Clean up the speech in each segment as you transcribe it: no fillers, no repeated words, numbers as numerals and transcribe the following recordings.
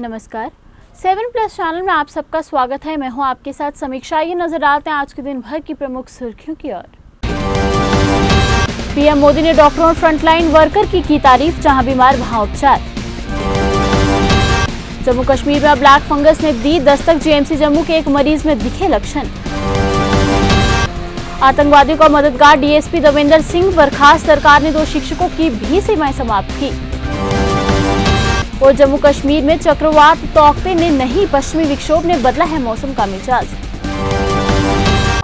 नमस्कार, 7+ चैनल में आप सबका स्वागत है। मैं हूं आपके साथ समीक्षा। ये नजर डालते हैं आज के दिन भर की प्रमुख सुर्खियों की ओर। पीएम मोदी ने डॉक्टरों और फ्रंटलाइन वर्कर की तारीफ, जहां बीमार वहां उपचार। जम्मू कश्मीर में ब्लैक फंगस ने दी दस्तक, जीएमसी जम्मू के एक मरीज में दिखे लक्षण। आतंकवादियों का मददगार डीएसपी देवेंद्र सिंह बर्खास्त, सरकार ने 2 शिक्षकों की भी सेवाएं समाप्त की। और जम्मू कश्मीर में चक्रवात तौकते ने नहीं, पश्चिमी विक्षोभ ने बदला है मौसम का मिजाज।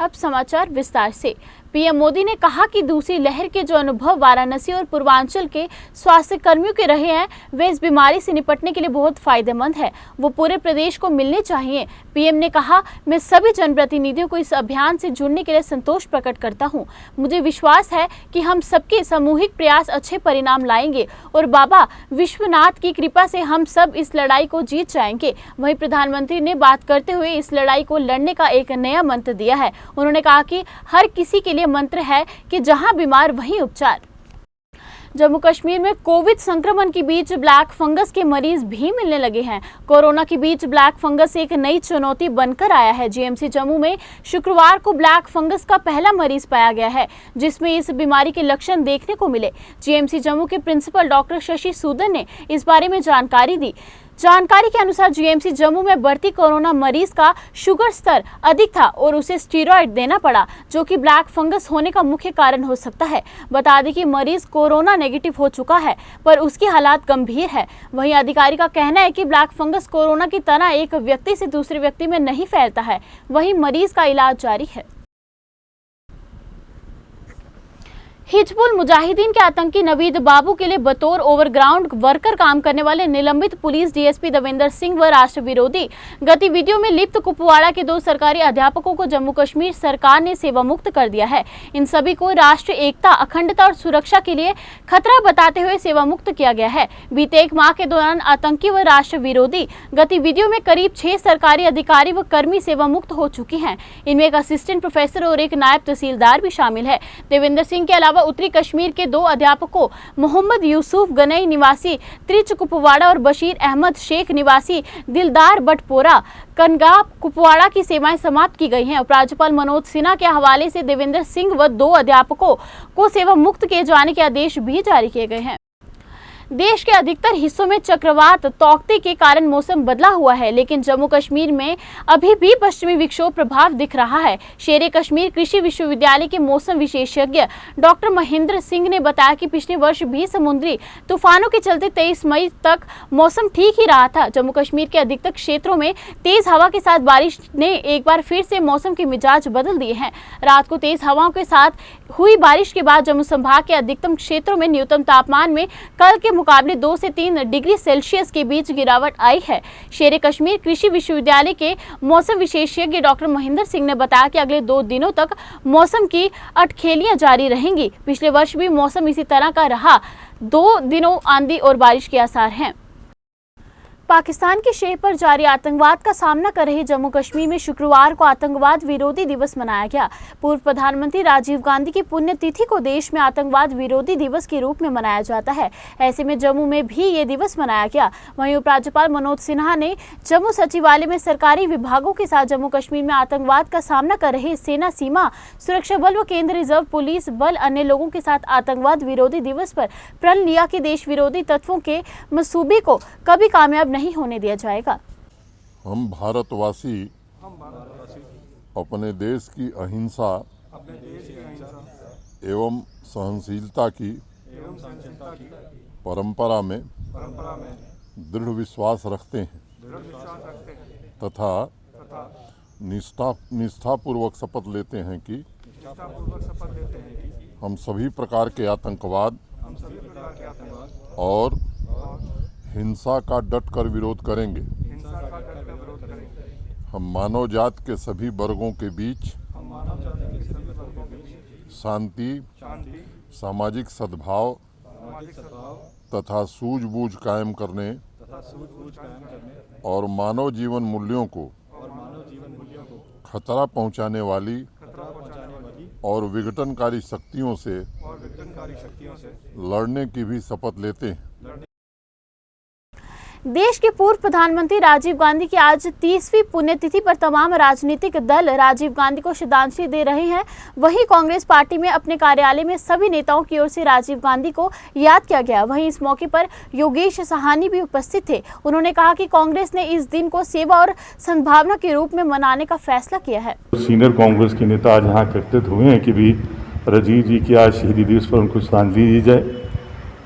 अब समाचार विस्तार से। पीएम मोदी ने कहा कि दूसरी लहर के जो अनुभव वाराणसी और पूर्वांचल के स्वास्थ्य कर्मियों के रहे हैं, वे इस बीमारी से निपटने के लिए बहुत फायदेमंद है। वो पूरे प्रदेश को मिलने चाहिए। पीएम ने कहा, मैं सभी जनप्रतिनिधियों को इस अभियान से जुड़ने के लिए संतोष प्रकट करता हूं। मुझे विश्वास है कि हम सबके सामूहिक प्रयास अच्छे परिणाम लाएंगे और बाबा विश्वनाथ की कृपा से हम सब इस लड़ाई को जीत जाएंगे। वहीं प्रधानमंत्री ने बात करते हुए इस लड़ाई को लड़ने का एक नया मंत्र दिया है। उन्होंने कहा कि हर किसी के लिए मंत्र है कि जहां बीमार वहीं उपचार। जम्मू कश्मीर में कोविड संक्रमण के बीच ब्लैक फंगस के मरीज भी मिलने लगे हैं। कोरोना के बीच ब्लैक फंगस एक नई चुनौती बनकर आया है। जीएमसी जम्मू में शुक्रवार को ब्लैक फंगस का पहला मरीज पाया गया है, जिसमें इस बीमारी के लक्षण देखने को मिले। जीएमसी जम्मू के प्रिंसिपल डॉक्टर शशि सूदन ने इस बारे में जानकारी दी। जानकारी के अनुसार जीएमसी जम्मू में भर्ती कोरोना मरीज का शुगर स्तर अधिक था और उसे स्टीरॉयड देना पड़ा, जो कि ब्लैक फंगस होने का मुख्य कारण हो सकता है। बता दें कि मरीज कोरोना नेगेटिव हो चुका है, पर उसकी हालात गंभीर है। वहीं अधिकारी का कहना है कि ब्लैक फंगस कोरोना की तरह एक व्यक्ति से दूसरे व्यक्ति में नहीं फैलता है। वहीं मरीज का इलाज जारी है। हिजबुल मुजाहिदीन के आतंकी नवीद बाबू के लिए बतौर ओवरग्राउंड वर्कर काम करने वाले निलंबित पुलिस डीएसपी देवेंद्र सिंह व राष्ट्र विरोधी गतिविधियों में लिप्त कुपवाड़ा के 2 सरकारी अध्यापकों को जम्मू कश्मीर सरकार ने सेवा मुक्त कर दिया है। इन सभी को राष्ट्रीय एकता, अखंडता और सुरक्षा के लिए खतरा बताते हुए सेवा मुक्त किया गया है। बीते 1 माह के दौरान आतंकी व राष्ट्र विरोधी गतिविधियों में करीब 6 सरकारी अधिकारी व कर्मी सेवा मुक्त हो चुके हैं। इनमें एक असिस्टेंट प्रोफेसर और एक नायब तहसीलदार भी शामिल है। देवेंद्र सिंह के अलावा उत्तरी कश्मीर के 2 अध्यापकों मोहम्मद यूसुफ गनई निवासी त्रिच कुपवाड़ा और बशीर अहमद शेख निवासी दिलदार बटपोरा कनगाप कुपवाड़ा की सेवाएं समाप्त की गई हैं। उपराज्यपाल मनोज सिन्हा के हवाले से देवेंद्र सिंह व 2 अध्यापकों को सेवा मुक्त किए जाने के आदेश भी जारी किए गए हैं। देश के अधिकतर हिस्सों में चक्रवात तौकते के कारण मौसम बदला हुआ है, लेकिन जम्मू कश्मीर में अभी भी पश्चिमी विक्षोभ प्रभाव दिख रहा है। शेरे कश्मीर कृषि विश्वविद्यालय के मौसम विशेषज्ञ डॉक्टर महेंद्र सिंह ने बताया कि पिछले वर्ष भी समुद्री तूफानों के चलते 23 मई तक मौसम ठीक ही रहा था। जम्मू कश्मीर के अधिकतर क्षेत्रों में तेज हवा के साथ बारिश ने एक बार फिर से मौसम के मिजाज बदल दिए हैं। रात को तेज हवाओं के साथ हुई बारिश के बाद जम्मू संभाग के अधिकतम क्षेत्रों में न्यूनतम तापमान में कल के मुकाबले 2 से 3 डिग्री सेल्सियस के बीच गिरावट आई है। शेरे कश्मीर कृषि विश्वविद्यालय के मौसम विशेषज्ञ डॉक्टर महेंद्र सिंह ने बताया कि अगले 2 दिनों तक मौसम की अटखेलियां जारी रहेंगी। पिछले वर्ष भी मौसम इसी तरह का रहा। 2 दिनों आंधी और बारिश के आसार हैं। पाकिस्तान के शेर पर जारी आतंकवाद का सामना कर रहे जम्मू कश्मीर में शुक्रवार को आतंकवाद विरोधी दिवस मनाया गया। पूर्व प्रधानमंत्री राजीव गांधी की पुण्यतिथि को देश में आतंकवाद विरोधी दिवस के रूप में मनाया जाता है। ऐसे में जम्मू में भी ये दिवस मनाया गया। वहीं उपराज्यपाल मनोज सिन्हा ने जम्मू सचिवालय में सरकारी विभागों के साथ जम्मू कश्मीर में आतंकवाद का सामना कर रहे सेना, सीमा सुरक्षा बल व केंद्रीय रिजर्व पुलिस बल अन्य लोगों के साथ आतंकवाद विरोधी दिवस पर प्रण लिया कि देश विरोधी तत्वों के मंसूबे को कभी कामयाब नहीं होने दिया जाएगा। हम भारतवासी अपने देश की अहिंसा एवं सहनशीलता की परंपरा में दृढ़ विश्वास रखते हैं तथा निष्ठापूर्वक शपथ लेते हैं कि हम सभी प्रकार के आतंकवाद और हिंसा का डटकर विरोध करेंगे। हम मानव जात के सभी वर्गों के बीच शांति, सामाजिक सद्भाव तथा सूझबूझ कायम करने और मानव जीवन मूल्यों को खतरा पहुंचाने वाली और विघटनकारी शक्तियों से लड़ने की भी शपथ लेते हैं। देश के पूर्व प्रधानमंत्री राजीव गांधी की आज 30वीं पुण्यतिथि पर तमाम राजनीतिक दल राजीव गांधी को श्रद्धांजलि दे रहे हैं। वहीं कांग्रेस पार्टी में अपने कार्यालय में सभी नेताओं की ओर से राजीव गांधी को याद किया गया। वहीं इस मौके पर योगेश सहानी भी उपस्थित थे। उन्होंने कहा कि कांग्रेस ने इस दिन को सेवा और सद्भावना के रूप में मनाने का फैसला किया है। सीनियर कांग्रेस के नेता आज यहाँ एकत्रित हुए हैं कि भी राजीव जी की आज शहीदी दिवस पर उनको श्रद्धांजलि दी जाए।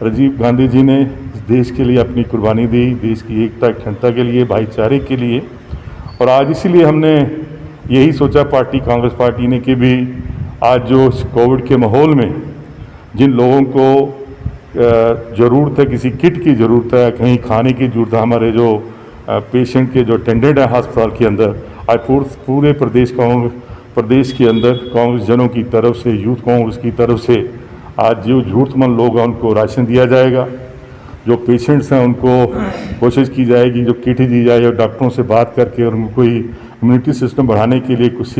राजीव गांधी जी ने देश के लिए अपनी कुर्बानी दी, देश की एकता अखंडता के लिए, भाईचारे के लिए, और आज इसीलिए हमने यही सोचा पार्टी कांग्रेस पार्टी ने कि भी आज जो कोविड के माहौल में जिन लोगों को ज़रूरत है, किसी किट की ज़रूरत है, कहीं खाने की ज़रूरत है, हमारे जो पेशेंट के जो अटेंडेंट है अस्पताल के अंदर, आज पूरे प्रदेश के अंदर कांग्रेस जनों की तरफ से, यूथ कांग्रेस की तरफ से आज जो ज़रूरतमंद लोग हैं उनको राशन दिया जाएगा। जो पेशेंट्स हैं उनको कोशिश की जाएगी जो किट दी जाए, और डॉक्टरों से बात करके और उनको कोई इम्यूनिटी सिस्टम बढ़ाने के लिए कुछ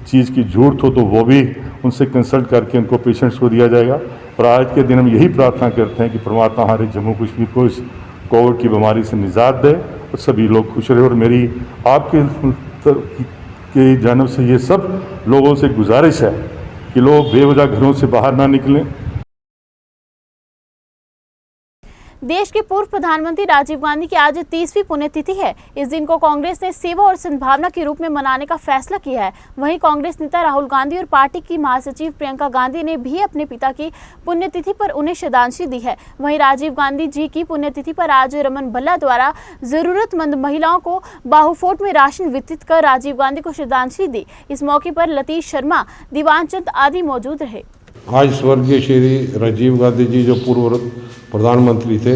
चीज़ की ज़रूरत हो तो वो भी उनसे कंसल्ट करके उनको पेशेंट्स को दिया जाएगा। और आज के दिन हम यही प्रार्थना करते हैं कि परमात्मा हमारे जम्मू कश्मीर को इस कोविड की बीमारी से निजात दे और सभी लोग खुश रहे। और मेरी आपके जानब से ये सब लोगों से गुजारिश है कि लोग बेवजह घरों से बाहर ना निकलें। देश के पूर्व प्रधानमंत्री राजीव गांधी की आज 30वीं पुण्यतिथि है। इस दिन को कांग्रेस ने सेवा और सद्भावना के रूप में मनाने का फैसला किया है। वहीं कांग्रेस नेता राहुल गांधी और पार्टी की महासचिव प्रियंका गांधी ने भी अपने पिता की पुण्यतिथि पर उन्हें श्रद्धांजलि दी है। वहीं राजीव गांधी जी की पुण्यतिथि पर आज रमन भल्ला द्वारा जरूरतमंद महिलाओं को बाहुफोट में राशन वितरित कर राजीव गांधी को श्रद्धांजलि दी। इस मौके पर लतीश शर्मा, दीवानचंद आदि मौजूद रहे। आज स्वर्गीय श्री राजीव गांधी जी जो पूर्व प्रधानमंत्री थे,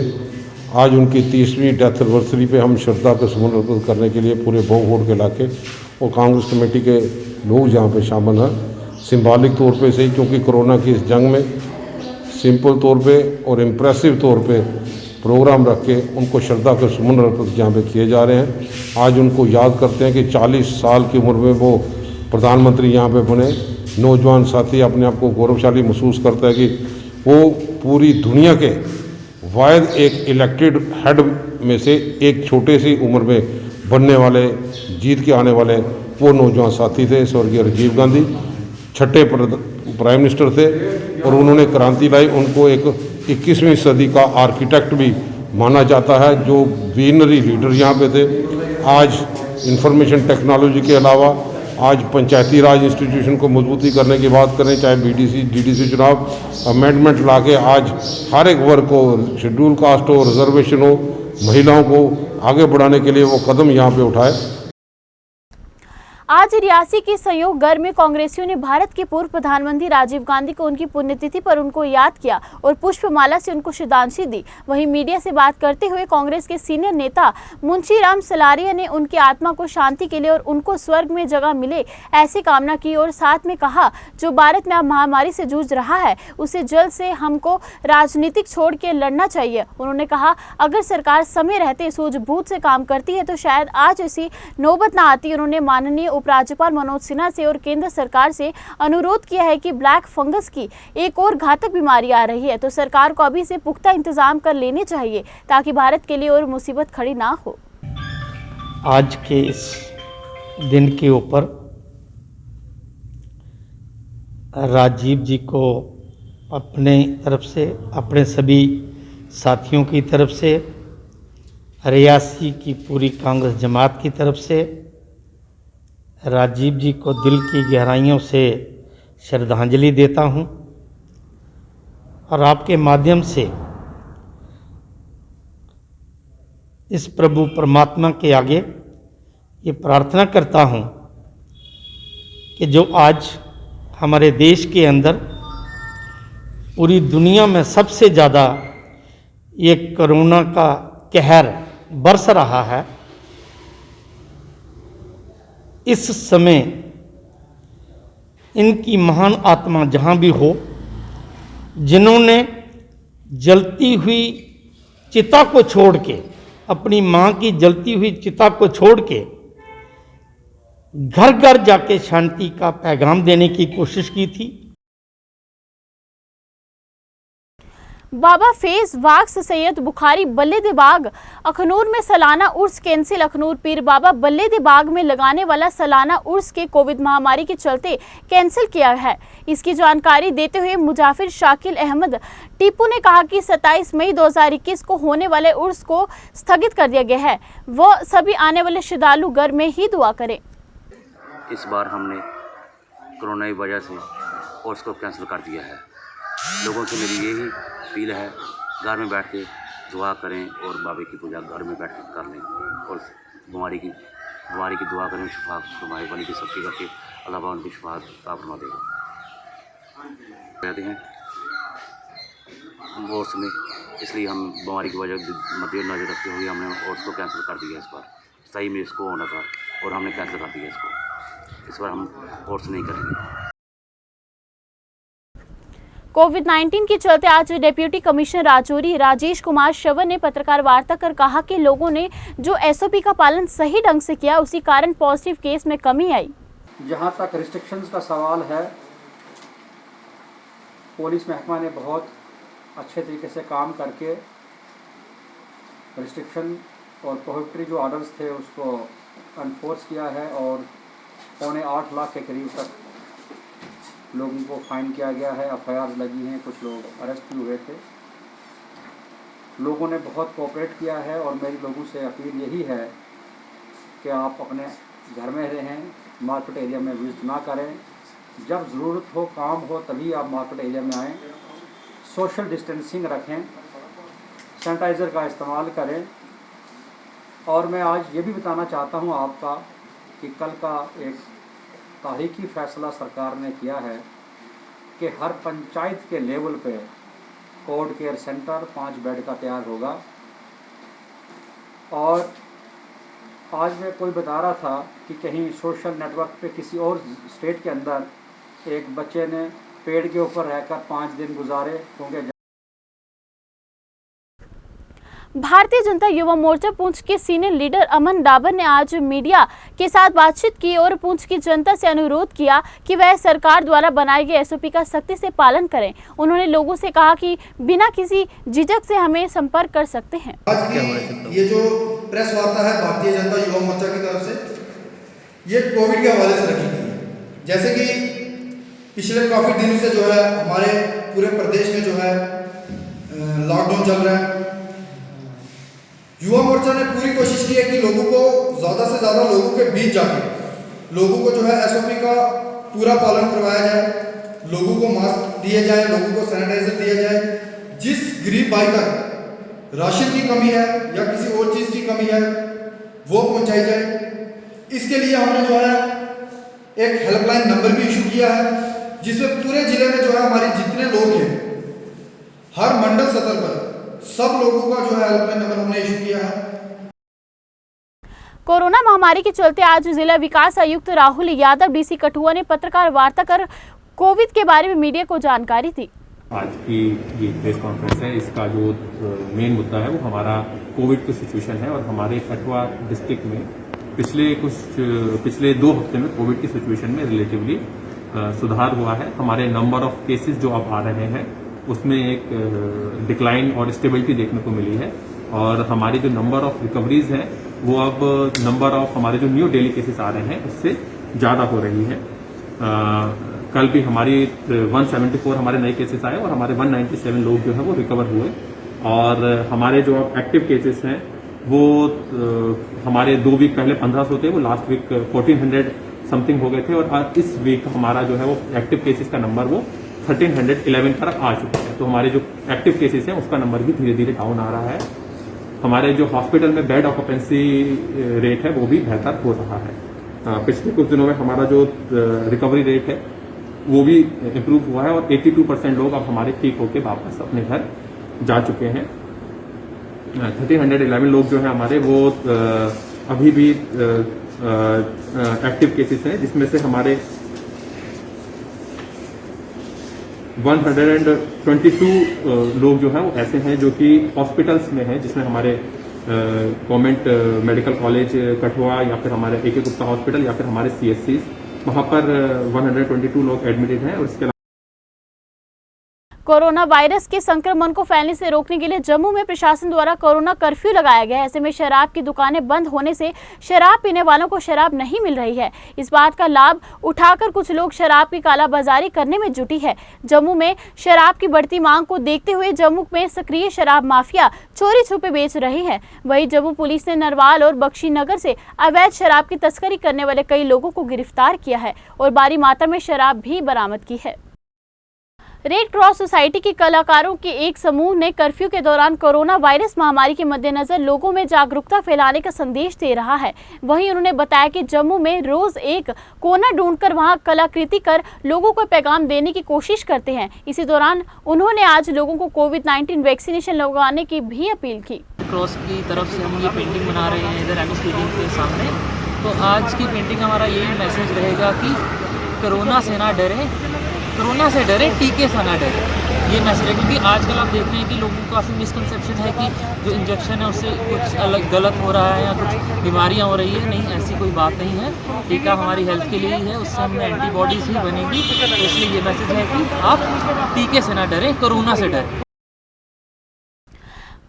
आज उनकी 30वीं डेथ एनिवर्सरी पे हम श्रद्धा का सुमन अर्पित करने के लिए पूरे बहुवोट के इलाके और कांग्रेस कमेटी के लोग जहाँ पे शामिल हैं। सिंबॉलिक तौर पे से, क्योंकि कोरोना की इस जंग में सिंपल तौर पे और इम्प्रेसिव तौर पे प्रोग्राम रख के उनको श्रद्धा के सुमन अर्पित जहाँ पे किए जा रहे हैं। आज उनको याद करते हैं कि 40 साल की उम्र में वो प्रधानमंत्री यहाँ पे बने। नौजवान साथी अपने आप को गौरवशाली महसूस करता है कि वो पूरी दुनिया के वाहिद एक इलेक्टेड हेड में से एक छोटे सी उम्र में बनने वाले, जीत के आने वाले वो नौजवान साथी थे स्वर्गीय राजीव गांधी। छठे प्राइम मिनिस्टर थे और उन्होंने क्रांति लाई। उनको एक 21वीं सदी का आर्किटेक्ट भी माना जाता है, जो विजनरी लीडर यहाँ पे थे। आज इंफॉर्मेशन टेक्नोलॉजी के अलावा आज पंचायती राज इंस्टीट्यूशन को मजबूती करने की बात करें, चाहे बीडीसी डीडीसी चुनाव अमेंडमेंट लाके आज हर एक वर्ग को, शेड्यूल कास्ट हो, रिजर्वेशन हो, महिलाओं को आगे बढ़ाने के लिए वो कदम यहाँ पे उठाए। आज रियासी की संयोग घर में कांग्रेसियों ने भारत के पूर्व प्रधानमंत्री राजीव गांधी को उनकी पुण्यतिथि पर उनको याद किया और पुष्पमाला से उनको श्रद्धांजलि दी। वहीं मीडिया से बात करते हुए कांग्रेस के सीनियर नेता मुंशी राम सलारिया ने उनकी आत्मा को शांति के लिए और उनको स्वर्ग में जगह मिले ऐसी कामना की और साथ में कहा, जो भारत में अब महामारी से जूझ रहा है उसे जल्द से हमको राजनीतिक छोड़ के लड़ना चाहिए। उन्होंने कहा, अगर सरकार समय रहते सूझबूझ से काम करती है तो शायद आज ऐसी नौबत ना आती। उन्होंने माननीय उपराज्यपाल मनोज सिन्हा से और केंद्र सरकार से अनुरोध किया है कि ब्लैक फंगस की एक और घातक बीमारी आ रही है तो सरकार को अभी से पुख्ता इंतजाम कर लेने चाहिए ताकि भारत के लिए और मुसीबत खड़ी ना हो। आज के इस दिन के ऊपर राजीव जी को अपने तरफ से, अपने सभी साथियों की तरफ से, रियासी की पूरी कांग्रेस जमात की तरफ से राजीव जी को दिल की गहराइयों से श्रद्धांजलि देता हूं और आपके माध्यम से इस प्रभु परमात्मा के आगे ये प्रार्थना करता हूं कि जो आज हमारे देश के अंदर, पूरी दुनिया में सबसे ज़्यादा ये कोरोना का कहर बरस रहा है, इस समय इनकी महान आत्मा जहाँ भी हो, जिन्होंने जलती हुई चिता को छोड़ के, अपनी माँ की जलती हुई चिता को छोड़ के घर घर जाके शांति का पैगाम देने की कोशिश की थी। बाबा फैज वाक्स सैयद बुखारी बल्ले बाग अखनूर में सालाना उर्स कैंसिल। अखनूर पीर बाबा बल्ले बाग में लगाने वाला सालाना उर्स के कोविड महामारी के चलते कैंसिल किया है। इसकी जानकारी देते हुए मुजाफिर शाकिल अहमद टीपू ने कहा कि 27 मई 2021 को होने वाले उर्स को स्थगित कर दिया गया है। वो सभी आने वाले श्रद्धालु घर में ही दुआ करें। इस बार हमने कोरोना की वजह से उर्स को कैंसिल कर दिया है। लोगों से मेरी यही अपील है, घर में बैठ के दुआ करें और बाबे की पूजा घर में बैठ के कर लें और बीमारी की दुआ करें। शिफा फरमाए वाली की सबकी करके अल्लाह पाक उनकी शिफा अता फरमा देगा। कहते हैं उर्स में, इसलिए हम बीमारी की वजह मद्देनजर रखते हुए हमने उर्स को कैंसिल कर दिया। इस बार सही में इसको होना था और हमने कैंसिल कर दिया इसको। इस बार हम उर्स नहीं करेंगे। कोविड-19 के चलते आज डिप्टी कमिश्नर राजौरी राजेश कुमार श्रवण ने पत्रकार वार्ता कर कहा कि लोगों ने जो एसओपी का पालन सही ढंग से किया, उसी कारण पॉजिटिव केस में कमी आई। जहां तक रिस्ट्रिक्शंस का सवाल है, पुलिस महकमा ने बहुत अच्छे तरीके से काम करके रिस्ट्रिक्शन और प्रोहिबिटरी जो ऑर्डर्स थे उसको अनफोर्स किया है और 8.25 लाख के करीब तक लोगों को फाइन किया गया है। एफआईआर लगी हैं, कुछ लोग अरेस्ट भी हुए थे। लोगों ने बहुत कोऑपरेट किया है और मेरी लोगों से अपील यही है कि आप अपने घर में रहें, मार्केट एरिया में विजिट ना करें। जब ज़रूरत हो, काम हो, तभी आप मार्केट एरिया में आएँ। सोशल डिस्टेंसिंग रखें, सैनिटाइज़र का इस्तेमाल करें। और मैं आज ये भी बताना चाहता हूँ आपका कि कल का एक तारीखी फैसला सरकार ने किया है कि हर पंचायत के लेवल पे कोविड केयर सेंटर 5 बेड का तैयार होगा। और आज मैं कोई बता रहा था कि कहीं सोशल नेटवर्क पे किसी और स्टेट के अंदर एक बच्चे ने पेड़ के ऊपर रहकर 5 दिन गुजारे क्योंकि भारतीय जनता युवा मोर्चा पुंछ के सीनियर लीडर अमन डाबर ने आज मीडिया के साथ बातचीत की और पुंछ की जनता से अनुरोध किया कि वह सरकार द्वारा बनाए गए एसओपी का सख्ती से पालन करें। उन्होंने लोगों से कहा कि बिना किसी झिझक से हमें संपर्क कर सकते हैं। आज की ये जो प्रेस वार्ता है भारतीय जनता युवा मोर्चा की तरफ से, ये कोविड के हवाले से रखी गई है। जैसे कि पिछले काफ़ी दिनों से जो है हमारे पूरे प्रदेश में जो है लॉकडाउन चल रहा है। युवा मोर्चा ने पूरी कोशिश की है कि लोगों को ज़्यादा से ज़्यादा लोगों के बीच जाके लोगों को जो है एसओपी का पूरा पालन करवाया जाए, लोगों को मास्क दिए जाए, लोगों को सैनिटाइजर दिया जाए। जिस गरीब भाई तक राशन की कमी है या किसी और चीज़ की कमी है वो पहुंचाई जाए। इसके लिए हमने जो है एक हेल्पलाइन नंबर भी इशू किया है जिसमें पूरे जिले में जो है हमारे जितने लोग हैं हर मंडल स्तर पर सब लोगों का जो है हेल्पलाइन नंबर हमने इशू किया है। कोरोना महामारी के चलते आज जिला विकास आयुक्त राहुल यादव डीसी कठुआ ने पत्रकार वार्ता कर कोविड के बारे में मीडिया को जानकारी दी। आज की ये प्रेस कॉन्फ्रेंस है, इसका जो मेन मुद्दा है वो हमारा कोविड की सिचुएशन है और हमारे कठुआ डिस्ट्रिक्ट में पिछले 2 हफ्ते में कोविड की सिचुएशन में रिलेटिवली सुधार हुआ है। हमारे नंबर ऑफ केसेस जो अब आ रहे हैं उसमें एक डिक्लाइन और स्टेबिलिटी देखने को मिली है और हमारी जो नंबर ऑफ रिकवरीज हैं वो अब नंबर ऑफ हमारे जो न्यू डेली केसेस आ रहे हैं उससे ज़्यादा हो रही है। कल भी हमारी 174 हमारे नए केसेस आए और हमारे 197 लोग जो है वो रिकवर हुए और हमारे जो अब एक्टिव केसेस हैं वो हमारे 2 वीक पहले 1500 थे, वो लास्ट वीक 1400 समथिंग हो गए थे और इस वीक हमारा जो है वो एक्टिव केसेस का नंबर वो 1311 पर आ चुका है। तो हमारे जो एक्टिव केसेस हैं उसका नंबर भी धीरे धीरे डाउन आ रहा है। हमारे जो हॉस्पिटल में बेड ऑक्यूपेंसी रेट है वो भी बेहतर हो रहा है। पिछले कुछ दिनों में हमारा जो रिकवरी रेट है वो भी इम्प्रूव हुआ है और 82% लोग अब हमारे ठीक होकर वापस अपने घर जा चुके हैं। 1311 लोग जो हैं हमारे वो अभी भी एक्टिव केसेस हैं, जिसमें से हमारे 122 लोग जो हैं वो ऐसे हैं जो कि हॉस्पिटल्स में हैं, जिसमें हमारे गवर्नमेंट मेडिकल कॉलेज कठुआ या फिर हमारे AK गुप्ता हॉस्पिटल या फिर हमारे CSCs, वहाँ पर 122 लोग एडमिटेड हैं और इसके कोरोना वायरस के संक्रमण को फैलने से रोकने के लिए जम्मू में प्रशासन द्वारा कोरोना कर्फ्यू लगाया गया है। ऐसे में शराब की दुकानें बंद होने से शराब पीने वालों को शराब नहीं मिल रही है। इस बात का लाभ उठाकर कुछ लोग शराब की कालाबाजारी करने में जुटी है। जम्मू में शराब की बढ़ती मांग को देखते हुए जम्मू में सक्रिय शराब माफिया चोरी छुपे बेच रही है। वहीं जम्मू पुलिस ने नरवाल और बख्शीनगर से अवैध शराब की तस्करी करने वाले कई लोगों को गिरफ्तार किया है और भारी मात्रा में शराब भी बरामद की है। रेड क्रॉस सोसाइटी के कलाकारों के एक समूह ने कर्फ्यू के दौरान कोरोना वायरस महामारी के मद्देनजर लोगों में जागरूकता फैलाने का संदेश दे रहा है। वहीं उन्होंने बताया कि जम्मू में रोज एक कोना ढूंढकर वहां कलाकृति कर लोगों को पैगाम देने की कोशिश करते हैं। इसी दौरान उन्होंने आज लोगों को कोविड-19 वैक्सीनेशन लगवाने की भी अपील की। क्रॉस की तरफ से हम ये पेंटिंग बना रहे हैं इधर एमओ स्टेडियम के सामने। तो आज की पेंटिंग हमारा यही मैसेज रहेगा कि कोरोना से ना डरे, कोरोना से डरे, टीके से ना डरे, ये मैसेज है। क्योंकि आजकल आप देख रहे हैं कि लोगों को काफ़ी मिसकंसेप्शन है कि जो इंजेक्शन है उससे कुछ अलग गलत हो रहा है या कुछ बीमारियां हो रही है। नहीं, ऐसी कोई बात नहीं है। टीका हमारी हेल्थ के लिए ही है, उससे हमें एंटीबॉडीज़ ही बनेगी। तो इसलिए ये मैसेज है कि आप टीके से ना डरें, कोरोना से डरें।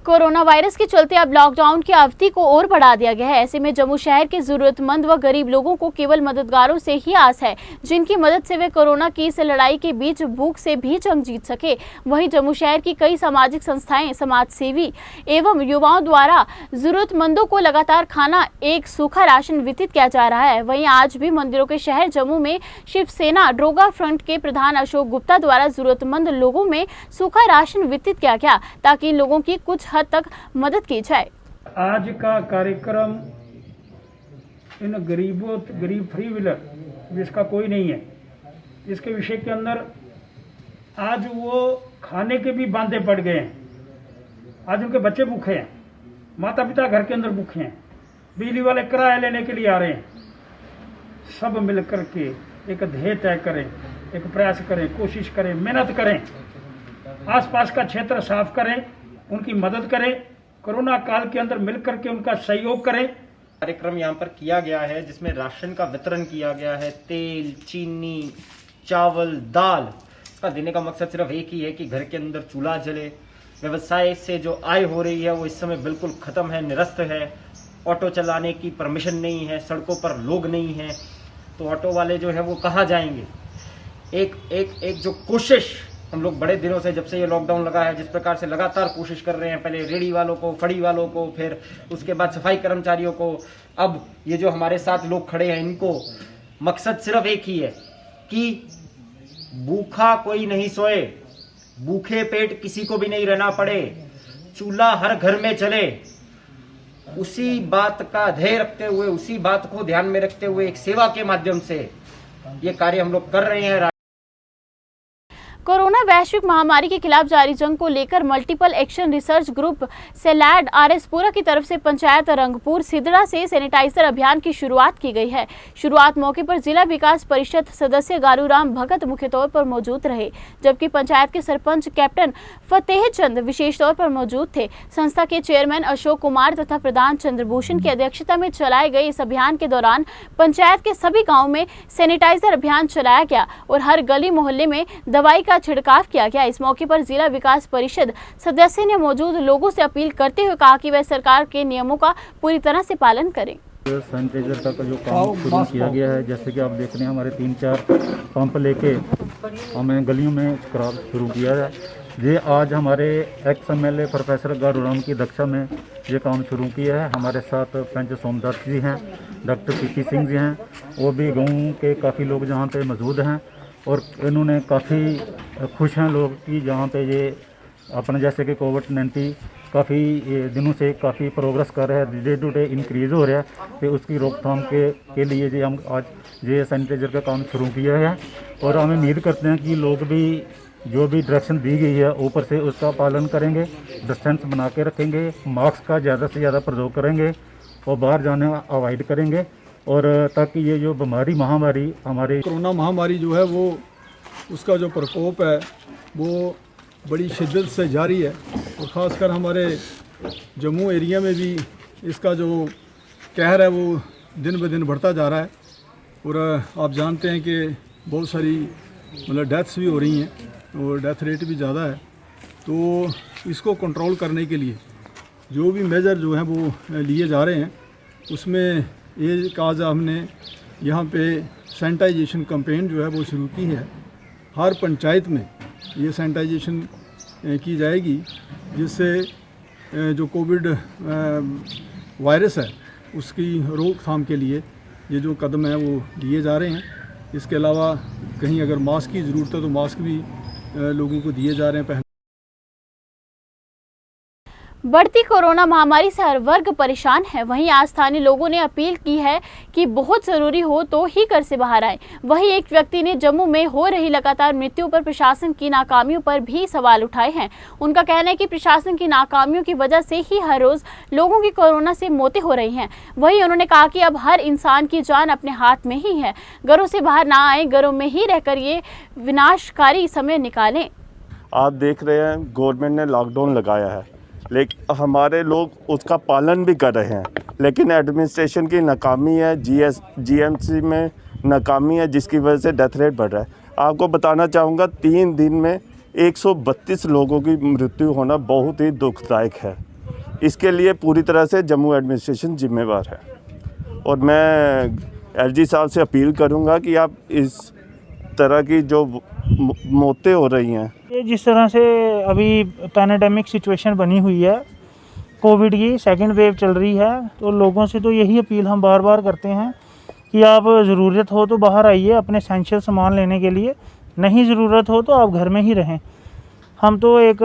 कोरोना वायरस के चलते अब लॉकडाउन की अवधि को और बढ़ा दिया गया है। ऐसे में जम्मू शहर के जरूरतमंद व गरीब लोगों को केवल मददगारों से ही आस है, जिनकी मदद से वे कोरोना की इस लड़ाई के बीच भूख से भी जंग जीत सके। वहीं जम्मू शहर की कई सामाजिक संस्थाएं, समाज सेवी एवं युवाओं द्वारा जरूरतमंदों को लगातार खाना, एक सूखा राशन वितरित किया जा रहा है। वहीं आज भी मंदिरों के शहर जम्मू में शिवसेना ड्रोगा फ्रंट के प्रधान अशोक गुप्ता द्वारा जरूरतमंद लोगों में सूखा राशन वितरित किया गया, ताकि इन लोगों की कुछ हद तक मदद की जाए। आज का कार्यक्रम इन गरीब फ्री व्हीलर जिसका कोई नहीं है, इसके विषय के अंदर आज वो खाने के भी बांधे पड़ गए हैं। आज उनके बच्चे भूखे हैं, माता पिता घर के अंदर भूखे हैं, बिजली वाले किराया लेने के लिए आ रहे हैं। सब मिलकर के एक ध्येय तय करें, एक प्रयास करें, कोशिश करें, मेहनत करें, आसपास का क्षेत्र साफ करें, उनकी मदद करें, कोरोना काल के अंदर मिलकर के उनका सहयोग करें। कार्यक्रम यहाँ पर किया गया है जिसमें राशन का वितरण किया गया है। तेल, चीनी, चावल, दाल का देने का मकसद सिर्फ एक ही है कि घर के अंदर चूल्हा जले। व्यवसाय से जो आय हो रही है वो इस समय बिल्कुल ख़त्म है, निरस्त है। ऑटो चलाने की परमिशन नहीं है, सड़कों पर लोग नहीं हैं, तो ऑटो वाले जो है वो कहाँ जाएंगे। एक जो कोशिश हम लोग बड़े दिनों से, जब से ये लॉकडाउन लगा है, जिस प्रकार से लगातार कोशिश कर रहे हैं, पहले रेडी वालों को, फड़ी वालों को, फिर उसके बाद सफाई कर्मचारियों को, अब ये जो हमारे साथ लोग खड़े हैं, इनको मकसद सिर्फ एक ही है कि भूखा कोई नहीं सोए, भूखे पेट किसी को भी नहीं रहना पड़े, चूल्हा हर घर में चले। उसी बात का ध्येय रखते हुए, उसी बात को ध्यान में रखते हुए एक सेवा के माध्यम से ये कार्य हम लोग कर रहे हैं। कोरोना वैश्विक महामारी के खिलाफ जारी जंग को लेकर मल्टीपल एक्शन रिसर्च ग्रुप सेलैड आरएसपुरा की तरफ से पंचायत रंगपुर सिदड़ा से सैनिटाइजर अभियान की शुरुआत की गई है। शुरुआत मौके पर जिला विकास परिषद सदस्य गारूराम भगत मुख्य तौर पर मौजूद रहे, जबकि पंचायत के सरपंच कैप्टन फतेह चंद विशेष तौर पर मौजूद थे। संस्था के चेयरमैन अशोक कुमार तथा प्रधान चंद्रभूषण की अध्यक्षता में चलाए गए इस अभियान के दौरान पंचायत के सभी गाँव में सैनिटाइजर अभियान चलाया गया और हर गली मोहल्ले में दवाई का छिड़काव किया गया। इस मौके पर जिला विकास परिषद सदस्य ने मौजूद लोगों से अपील करते हुए कहा कि वह सरकार के नियमों का पूरी तरह से पालन करें। सैनिटाइजर का जो काम शुरू किया गया है, जैसे कि आप देख रहे हैं हमारे 3-4 पंप लेके हमें गलियों में खराब शुरू किया है। ये आज हमारे एक्स MLA प्रोफेसर गारूराम की अध्यक्षता में ये काम शुरू किया है। हमारे साथ पंच सोमदत्त जी हैं, डॉक्टर PP सिंह जी हैं, वो भी गाँव के काफ़ी लोग जहाँ पे मौजूद हैं और इन्होंने काफ़ी खुश हैं लोग कि जहाँ पे ये अपने जैसे कि कोविड-19 काफ़ी दिनों से काफ़ी प्रोग्रेस कर रहा है, डे टू डे इंक्रीज़ हो रहा है, तो उसकी रोकथाम के लिए जो हम आज ये सैनिटाइजर का काम शुरू किया है। और हम उम्मीद करते हैं कि लोग भी जो भी डायरेक्शन दी गई है ऊपर से उसका पालन करेंगे, डिस्टेंस बना के रखेंगे, मास्क का ज़्यादा से ज़्यादा प्रयोग करेंगे और बाहर जाने अवॉइड करेंगे, और ताकि ये जो महामारी हमारी कोरोना महामारी जो है वो उसका जो प्रकोप है वो बड़ी शिद्दत से जारी है। और ख़ासकर हमारे जम्मू एरिया में भी इसका जो कहर है वो दिन ब दिन बढ़ता जा रहा है। और आप जानते हैं कि बहुत सारी मतलब डेथ्स भी हो रही हैं और डेथ रेट भी ज़्यादा है। तो इसको कंट्रोल करने के लिए जो भी मेजर जो हैं वो लिए जा रहे हैं, उसमें एक आज हमने यहाँ पे सैनिटाइजेशन कैंपेन जो है वो शुरू की है। हर पंचायत में ये सैनिटाइजेशन की जाएगी, जिससे जो कोविड वायरस है उसकी रोकथाम के लिए ये जो कदम है वो लिए जा रहे हैं। इसके अलावा कहीं अगर मास्क की ज़रूरत है तो मास्क भी लोगों को दिए जा रहे हैं पहले। बढ़ती कोरोना महामारी से हर वर्ग परेशान है। वहीं आज स्थानीय लोगों ने अपील की है कि बहुत ज़रूरी हो तो ही घर से बाहर आए। वहीं एक व्यक्ति ने जम्मू में हो रही लगातार मृत्यु पर प्रशासन की नाकामियों पर भी सवाल उठाए हैं। उनका कहना है कि प्रशासन की नाकामियों की वजह से ही हर रोज़ लोगों की कोरोना से मौतें हो रही हैं। वहीं उन्होंने कहा कि अब हर इंसान की जान अपने हाथ में ही है। घरों से बाहर ना आए, घरों में ही रहकर ये विनाशकारी समय निकालें। आप देख रहे हैं गवर्नमेंट ने लॉकडाउन लगाया है, लेकिन हमारे लोग उसका पालन भी कर रहे हैं, लेकिन एडमिनिस्ट्रेशन की नाकामी है, जीएमसी में नाकामी है, जिसकी वजह से डेथ रेट बढ़ रहा है। आपको बताना चाहूँगा 3 दिन में 132 लोगों की मृत्यु होना बहुत ही दुखदायक है। इसके लिए पूरी तरह से जम्मू एडमिनिस्ट्रेशन जिम्मेवार है और मैं एलजी साहब से अपील करूँगा कि आप इस तरह की जो मौतें हो रही हैं, ये जिस तरह से अभी पैंडेमिक सिचुएशन बनी हुई है, कोविड की सेकंड वेव चल रही है, तो लोगों से तो यही अपील हम बार बार करते हैं कि आप ज़रूरत हो तो बाहर आइए अपने एसेंशियल सामान लेने के लिए, नहीं ज़रूरत हो तो आप घर में ही रहें। हम तो एक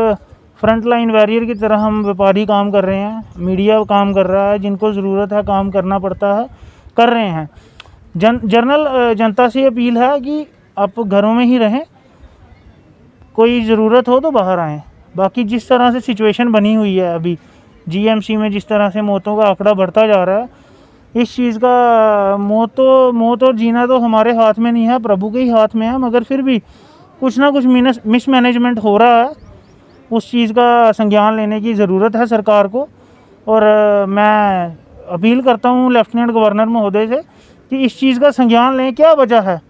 फ्रंट लाइन वॉरियर की तरह हम व्यापारी काम कर रहे हैं, मीडिया काम कर रहा है, जिनको ज़रूरत है काम करना पड़ता है, कर रहे हैं। जनरल जनता से अपील है कि आप घरों में ही रहें, कोई ज़रूरत हो तो बाहर आएँ। बाकी जिस तरह से सिचुएशन बनी हुई है अभी जीएमसी में, जिस तरह से मौतों का आंकड़ा बढ़ता जा रहा है, इस चीज़ का मौत और जीना तो हमारे हाथ में नहीं है, प्रभु के ही हाथ में है। मगर फिर भी कुछ ना कुछ मिसमैनेजमेंट हो रहा है, उस चीज़ का संज्ञान लेने की ज़रूरत है सरकार को। और मैं अपील करता हूँ लेफ्टिनेंट गवर्नर महोदय से कि इस चीज़ का संज्ञान लें। क्या वजह है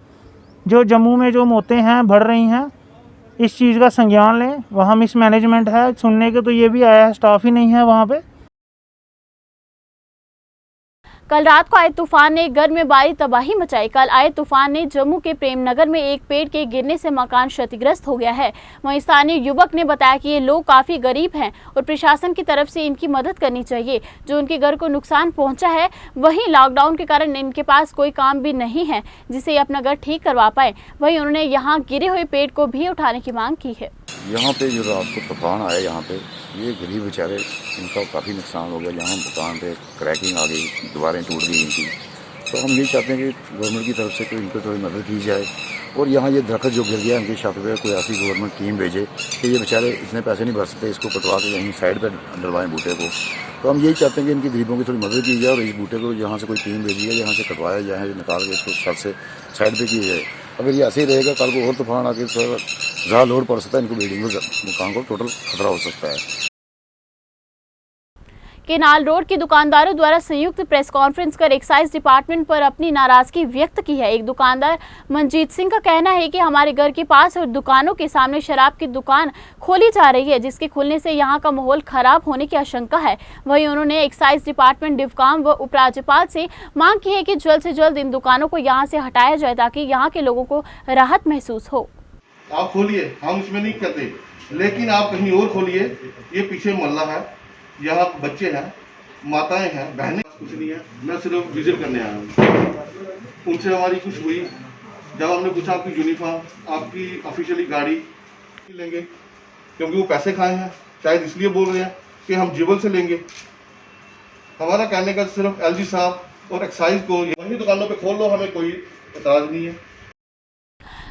जो जम्मू में जो मौतें हैं बढ़ रही हैं, इस चीज़ का संज्ञान लें। वहाँ मिसमैनेजमेंट है, सुनने के तो ये भी आया है, स्टाफ ही नहीं है वहाँ पे। कल रात को आए तूफान ने घर में भारी तबाही मचाई। कल आए तूफान ने जम्मू के प्रेमनगर में एक पेड़ के गिरने से मकान क्षतिग्रस्त हो गया है। वहीं स्थानीय युवक ने बताया कि ये लोग काफ़ी गरीब हैं और प्रशासन की तरफ से इनकी मदद करनी चाहिए, जो उनके घर को नुकसान पहुंचा है। वहीं लॉकडाउन के कारण इनके पास कोई काम भी नहीं है जिससे ये अपना घर ठीक करवा पाए। वहीं उन्होंने यहाँ गिरे हुए पेड़ को भी उठाने की मांग की है। यहाँ पे जो रात को तूफान आया, यहाँ पे ये गरीब बेचारे, इनका काफ़ी नुकसान हो गया। यहाँ दुकान पे क्रैकिंग आ गई, दीवारें टूट गई इनकी। तो हम यही चाहते हैं कि गवर्नमेंट की तरफ से कोई इनको थोड़ी मदद की जाए और यहाँ ये दरख्त जो गिर गया उनकी छत पे कोई ऐसी गवर्नमेंट टीम भेजे कि ये बेचारे इतने पैसे नहीं भर सकते, इसको कटवा के यहीं साइड पर डलवाएँ बूटे को। तो हम यही चाहते हैं कि इनकी गरीबों की थोड़ी मदद की जाए और इस बूटे को यहाँ से कोई टीम भेजी है, यहाँ से कटवाया जाए, निकाल के इसको छत से साइड पर की जाए। अगर ये ऐसे ही रहेगा, कल को और तूफान आके ज़्यादा लोड पड़ सकता है, इनको बिल्डिंग मकान को टोटल खतरा हो सकता है। केनाल रोड के दुकानदारों द्वारा संयुक्त प्रेस कॉन्फ्रेंस कर एक्साइज डिपार्टमेंट पर अपनी नाराजगी व्यक्त की है। एक दुकानदार मनजीत सिंह का कहना है कि हमारे घर के पास और दुकानों के सामने शराब की दुकान खोली जा रही है, जिसके खुलने से यहां का माहौल खराब होने की आशंका है। वहीं उन्होंने एक्साइज डिपार्टमेंट डिफकाम व उपराज्यपाल से मांग की है कि जल्द से जल्द इन दुकानों को यहाँ से हटाया जाए ताकि यहाँ के लोगों को राहत महसूस हो। आप खोलिए, हम इसमें नहीं कहते, लेकिन आप कहीं और खोलिए। ये पीछे मोहल्ला है, यहाँ बच्चे हैं, माताएं हैं, बहनें, कुछ नहीं है। मैं सिर्फ विजिट करने आया हूँ। उनसे हमारी कुछ हुई, जब हमने पूछा आपकी यूनिफॉर्म, आपकी ऑफिशियली गाड़ी लेंगे, क्योंकि वो पैसे खाए हैं, शायद इसलिए बोल रहे हैं कि हम जीवल से लेंगे। हमारा कहने का सिर्फ एलजी साहब और एक्साइज को वही दुकानों पे खोल लो, हमें कोई एतराज नहीं है।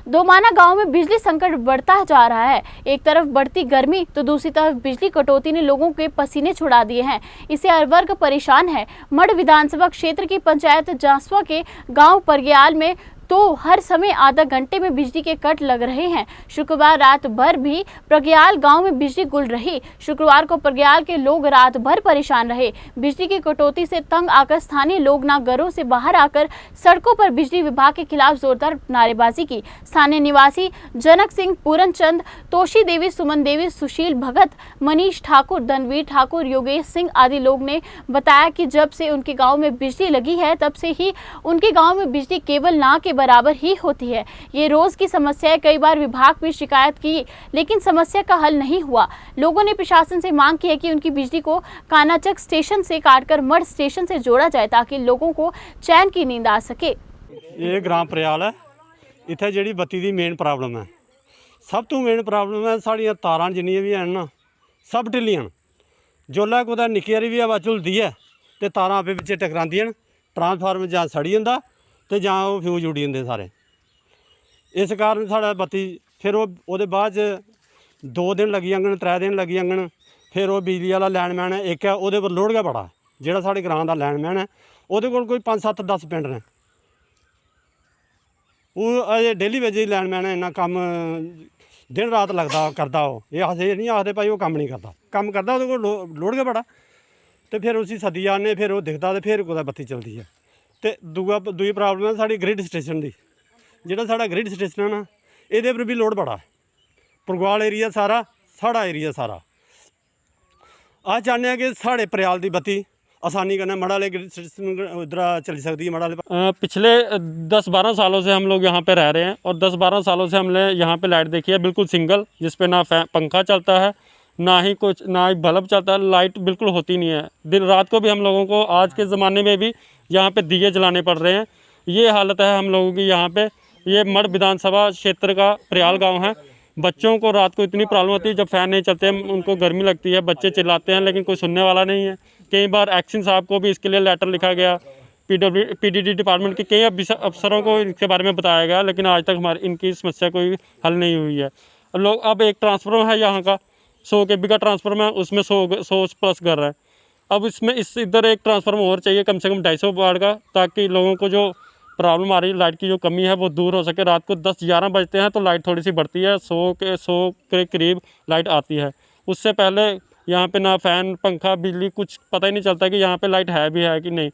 दोमाना गांव में बिजली संकट बढ़ता जा रहा है। एक तरफ बढ़ती गर्मी तो दूसरी तरफ बिजली कटौती ने लोगों के पसीने छुड़ा दिए हैं। इससे हर वर्ग परेशान है। मढ़ विधानसभा क्षेत्र की पंचायत जांसवा के गांव परग्याल में तो हर समय आधा घंटे में बिजली के कट लग रहे हैं। शुक्रवार रात भर भी प्रग्याल गांव में बिजली गुल रही। शुक्रवार को प्रग्याल के लोग रात भर परेशान रहे। बिजली की कटौती से तंग आकर स्थानीय लोग ना घरों से बाहर आकर सड़कों पर बिजली विभाग के खिलाफ जोरदार नारेबाजी की। स्थानीय निवासी जनक सिंह, पूरन चंद, तोशी देवी, सुमन देवी, सुशील भगत, मनीष ठाकुर, धनवीर ठाकुर, योगेश सिंह आदि लोग ने बताया कि जब से उनके गांव में बिजली लगी है तब से ही उनके गांव में बिजली केवल ना के बराबर ही होती है। ये रोज की समस्या है। कई बार विभाग में शिकायत की लेकिन समस्या का हल नहीं हुआ। लोगों ने प्रशासन से मांग की है कि उनकी बिजली को कानाचक स्टेशन से काटकर मढ़ स्टेशन से जोड़ा जाए ताकि लोगों को चैन की नींद आ सके। ये ग्राम प्रयाल है। इत्थे जिहड़ी बत्ती दी मेन प्रॉब्लम है, सब तो मेन प्रॉब्लम है साड़ियाँ तारां जिन्नियां भी हैं ना सब ढिल्लियां। जोल्लै कुदै निक्की हारी भी हवा झुलदी है तो तारां आपे बिच्चे टकरांदियां न, ट्रांसफार्मर जां सड़ी जंदा ते जां ओह् फ्यूज उड़ी जंदे सारे। इस कारण साढ़ा बत्ती फिर ओह्दे बाद च 2 दिन लगी जाङन, 3 दिन लगी जाङन, फिर ओह् बिजली आह्ला लैंडमैन इक है, ओह्दे पर लोड गै बड़ा। जेह्ड़ा साढ़े ग्रां दा लैंडमैन है ओह्दे कोल कोई 5, 7, 10 पिंड ने। वो अजे डेली बेजे लैंडमैन है, इन्ना कम्म दिन रात लगदा करदा। ओह् एह् अस नहीं आखदे भाई ओह् कम्म नहीं करदा, कम्म करदा, ओह्दे कोल लोड गै बड़ा। तो फिर उसी सद्दी आने, फिर ओह् दिखदा ते फिर कुदै बत्ती चलदी है। ते दूई प्रॉब्लम है साढ़ी ग्रिड स्टेशन दी। जेह्ड़ा साढ़ा ग्रिड स्टेशन है ना एह्दे पर भी लोड बड़ा। पुरगवाल एरिया सारा, साढ़ा एरिया सारा। अस चाह्न्ने आं कि साढ़े प्रयाल दी बत्ती आसानी करना मड़ा वाले ग्रिड स्टेशन उधर चली सकती है। मड़ा वाले पिछले 10-12 सालों से हम लोग यहाँ पे रह रहे हैं और 10-12 सालों से हमने यहाँ पे लाइट देखी है बिल्कुल सिंगल, जिस पे ना पंखा चलता है, ना ही बल्ब चलता है, लाइट बिल्कुल होती नहीं है। दिन रात को भी हम लोगों को आज के ज़माने में भी यहाँ पे दिए जलाने पड़ रहे हैं। ये हालत है हम लोगों की यहाँ पे। ये मढ़ विधानसभा क्षेत्र का प्रयाल गाँव है। बच्चों को रात को इतनी प्रॉब्लम होती है, जब फ़ैन नहीं चलते हैं उनको गर्मी लगती है, बच्चे चिल्लाते हैं लेकिन कोई सुनने वाला नहीं है। कई बार एक्शन साहब को भी इसके लिए लेटर लिखा गया, पीडब्ल्यूडी डिपार्टमेंट के कई अफसरों को इसके बारे में बताया गया, लेकिन आज तक हमारी इनकी समस्या कोई हल नहीं हुई है। लोग अब एक ट्रांसफार्मर है यहाँ का 100 kV का ट्रांसफार्मर है, उसमें 100+ घर है। अब इसमें इधर एक ट्रांसफार्मर और चाहिए कम से कम 250 वाट का, ताकि लोगों को जो प्रॉब्लम आ रही है लाइट की जो कमी है वो दूर हो सके। रात को 10-11 बजते हैं तो लाइट थोड़ी सी बढ़ती है, 100 के करीब लाइट आती है। उससे पहले यहाँ पे ना फ़ैन, पंखा, बिजली कुछ पता ही नहीं चलता कि यहाँ पे लाइट है भी है कि नहीं।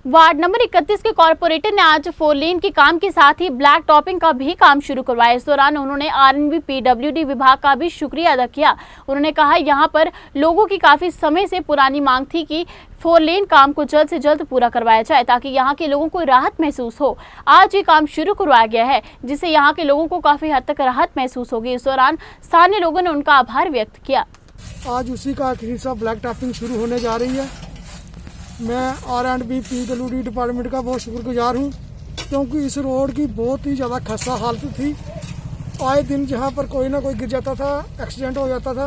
वार्ड नंबर 31 के कॉर्पोरेटर ने आज 4 लेन के काम के साथ ही ब्लैक टॉपिंग का भी काम शुरू करवाया। इस दौरान उन्होंने आरएनबी पीडब्ल्यूडी विभाग का भी शुक्रिया अदा किया। उन्होंने कहा यहाँ पर लोगों की काफ़ी समय से पुरानी मांग थी कि 4 लेन काम को जल्द से जल्द पूरा करवाया जाए ताकि यहाँ के लोगों को राहत महसूस हो। आज ये काम शुरू करवाया गया है जिससे यहाँ के लोगों को काफ़ी हद तक राहत महसूस होगी। इस दौरान स्थानीय लोगों ने उनका आभार व्यक्त किया। आज उसी का आखिरी सा ब्लैक टॉपिंग शुरू होने जा रही है। मैं आरएनबी पीडब्ल्यूडी डिपार्टमेंट का बहुत शुक्रगुजार हूँ, क्योंकि इस रोड की बहुत ही ज़्यादा खस्ता हालत थी। आए दिन जहाँ पर कोई ना कोई गिर जाता था, एक्सीडेंट हो जाता था।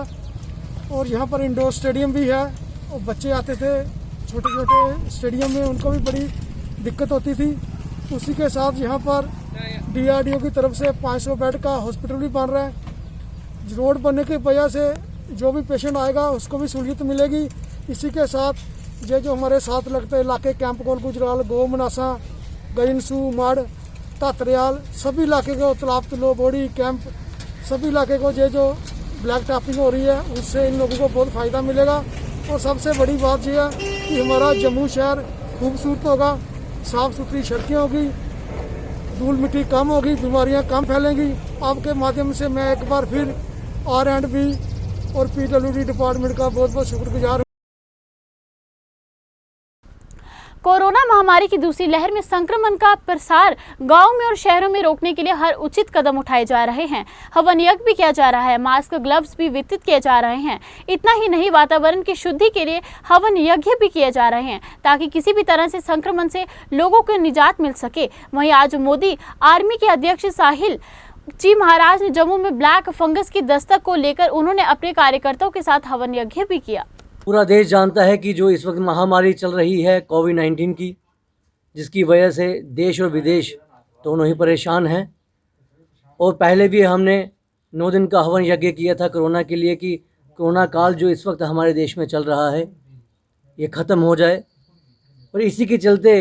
और यहाँ पर इंडोर स्टेडियम भी है और बच्चे आते थे छोटे छोटे स्टेडियम में, उनको भी बड़ी दिक्कत होती थी। उसी के साथ यहाँ पर DRDO की तरफ से 500 बेड का हॉस्पिटल भी बन रहा है। रोड बनने की वजह से जो भी पेशेंट आएगा उसको भी सहूलियत मिलेगी। इसी के साथ ये जो हमारे साथ लगते इलाके कैंप कोल गुजराल, गो मनासा, गईनसू, मढ़, तातरियाल, सभी इलाके को, तालाब तलो, बोड़ी कैंप, सभी इलाके को ये जो ब्लैक टॉपिंग हो रही है उससे इन लोगों को बहुत फ़ायदा मिलेगा। और सबसे बड़ी बात यह है कि हमारा जम्मू शहर खूबसूरत होगा, साफ़ सुथरी सड़कें होगी, धूल मिट्टी कम होगी, बीमारियां कम फैलेंगी। आपके माध्यम से मैं एक बार फिर आरएनबी और पीडब्ल्यूडी डिपार्टमेंट का बहुत बहुत शुक्रगुजार हूँ। कोरोना महामारी की दूसरी लहर में संक्रमण का प्रसार गांव में और शहरों में रोकने के लिए हर उचित कदम उठाए जा रहे हैं। हवन यज्ञ भी किया जा रहा है, मास्क, ग्लव्स भी वितरित किए जा रहे हैं। इतना ही नहीं, वातावरण की शुद्धि के लिए हवन यज्ञ भी किए जा रहे हैं ताकि किसी भी तरह से संक्रमण से लोगों को निजात मिल सके। वहीं आज मोदी आर्मी के अध्यक्ष साहिल जी महाराज ने जम्मू में ब्लैक फंगस की दस्तक को लेकर उन्होंने अपने कार्यकर्ताओं के साथ हवन यज्ञ भी किया। पूरा देश जानता है कि जो इस वक्त महामारी चल रही है कोविड-19 की, जिसकी वजह से देश और विदेश दोनों ही परेशान हैं। और पहले भी हमने 9 दिन का हवन यज्ञ किया था कोरोना के लिए कि कोरोना काल जो इस वक्त हमारे देश में चल रहा है ये ख़त्म हो जाए। और इसी के चलते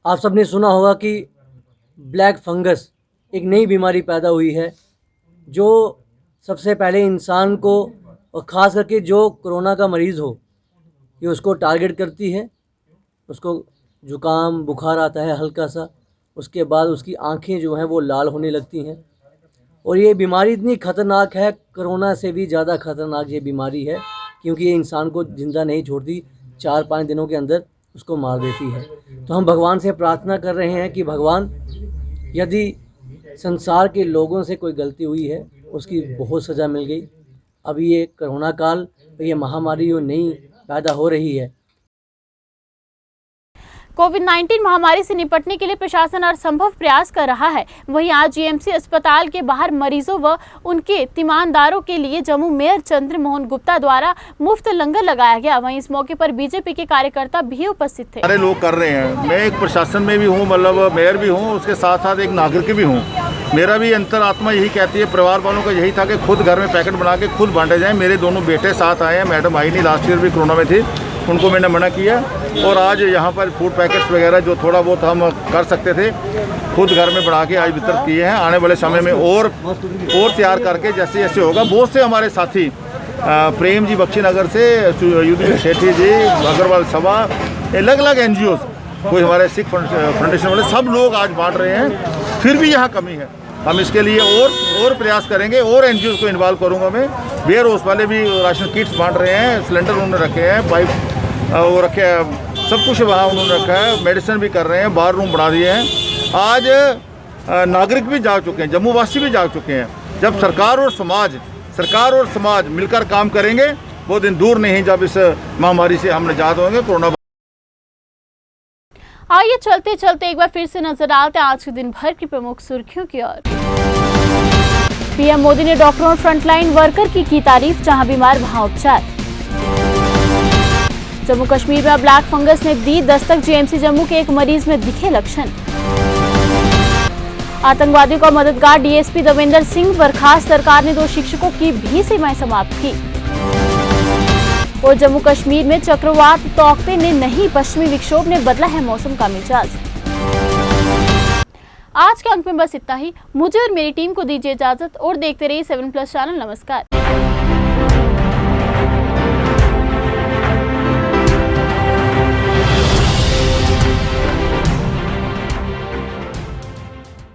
आप सबने सुना होगा कि ब्लैक फंगस एक नई बीमारी पैदा हुई है जो सबसे पहले इंसान को, और ख़ास करके जो कोरोना का मरीज़ हो, ये उसको टारगेट करती है। उसको जुकाम बुखार आता है हल्का सा, उसके बाद उसकी आंखें जो हैं वो लाल होने लगती हैं। और ये बीमारी इतनी ख़तरनाक है, कोरोना से भी ज़्यादा ख़तरनाक ये बीमारी है, क्योंकि ये इंसान को ज़िंदा नहीं छोड़ती, 4-5 दिनों के अंदर उसको मार देती है। तो हम भगवान से प्रार्थना कर रहे हैं कि भगवान, यदि संसार के लोगों से कोई गलती हुई है उसकी बहुत सज़ा मिल गई। अभी ये कोरोना काल, ये महामारी जो नई पैदा हो रही है, कोविड-19 महामारी से निपटने के लिए प्रशासन हर संभव प्रयास कर रहा है। वहीं आज जीएमसी अस्पताल के बाहर मरीजों व उनके तीमानदारों के लिए जम्मू मेयर चंद्र मोहन गुप्ता द्वारा मुफ्त लंगर लगाया गया। वहीं इस मौके पर बीजेपी के कार्यकर्ता भी उपस्थित थे। सारे लोग कर रहे हैं, मैं एक प्रशासन में भी हूँ, मतलब मेयर भी हूँ, उसके साथ साथ एक नागरिक भी हूँ। मेरा भी अंतरात्मा यही कहती है, परिवार वालों का यही था कि खुद घर में पैकेट बना के खुद बांटे जाएँ। मेरे दोनों बेटे साथ आए हैं, मैडम आई नहीं, लास्ट ईयर भी कोरोना में थी, उनको मैंने मना किया। और आज यहाँ पर फूड पैकेट्स वगैरह जो थोड़ा बहुत हम कर सकते थे खुद घर में बना के आज वितरित किए हैं। आने वाले समय में और तैयार करके जैसे जैसे होगा, बहुत से हमारे साथी प्रेम जी बख्शीनगर से, युद्धवीर सेठी जी, अग्रवाल सभा, अलग अलग NGOs, कोई हमारे सिख फाउंडेशन वाले, सब लोग आज बांट रहे हैं। फिर भी यहाँ कमी है, हम इसके लिए और प्रयास करेंगे और NGOs को इन्वॉल्व करूँगा मैं। वेयर हाउस वाले भी राशन किट्स बांट रहे हैं, सिलेंडर उन्होंने रखे हैं, पाइप वो रखे हैं, सब कुछ वहाँ उन्होंने रखा है, मेडिसिन भी कर रहे हैं, बार रूम बढ़ा दिए हैं। आज नागरिक भी जाग चुके हैं, जम्मू वासी भी जाग चुके हैं। जब सरकार और समाज मिलकर काम करेंगे, वो दिन दूर नहीं जब इस महामारी से हम निजात होंगे। कोरोना। आइए चलते चलते एक बार फिर से नजर डालते हैं आज के दिन भर की प्रमुख सुर्खियों की ओर। पीएम मोदी ने डॉक्टरों और फ्रंटलाइन वर्कर की तारीफ, जहां बीमार वहां उपचार। जम्मू कश्मीर में ब्लैक फंगस ने दी दस्तक, जीएमसी जम्मू के एक मरीज में दिखे लक्षण। आतंकवादियों का मददगार डीएसपी देवेंद्र सिंह बर्खास्त, सरकार ने 2 शिक्षकों की भी सेवाएं समाप्त की। और जम्मू कश्मीर में चक्रवात तौकते ने नहीं, पश्चिमी विक्षोभ ने बदला है मौसम का मिजाज। आज के अंक में बस इतना ही। मुझे और मेरी टीम को दीजिए इजाजत और देखते रहिए 7+ चैनल। नमस्कार।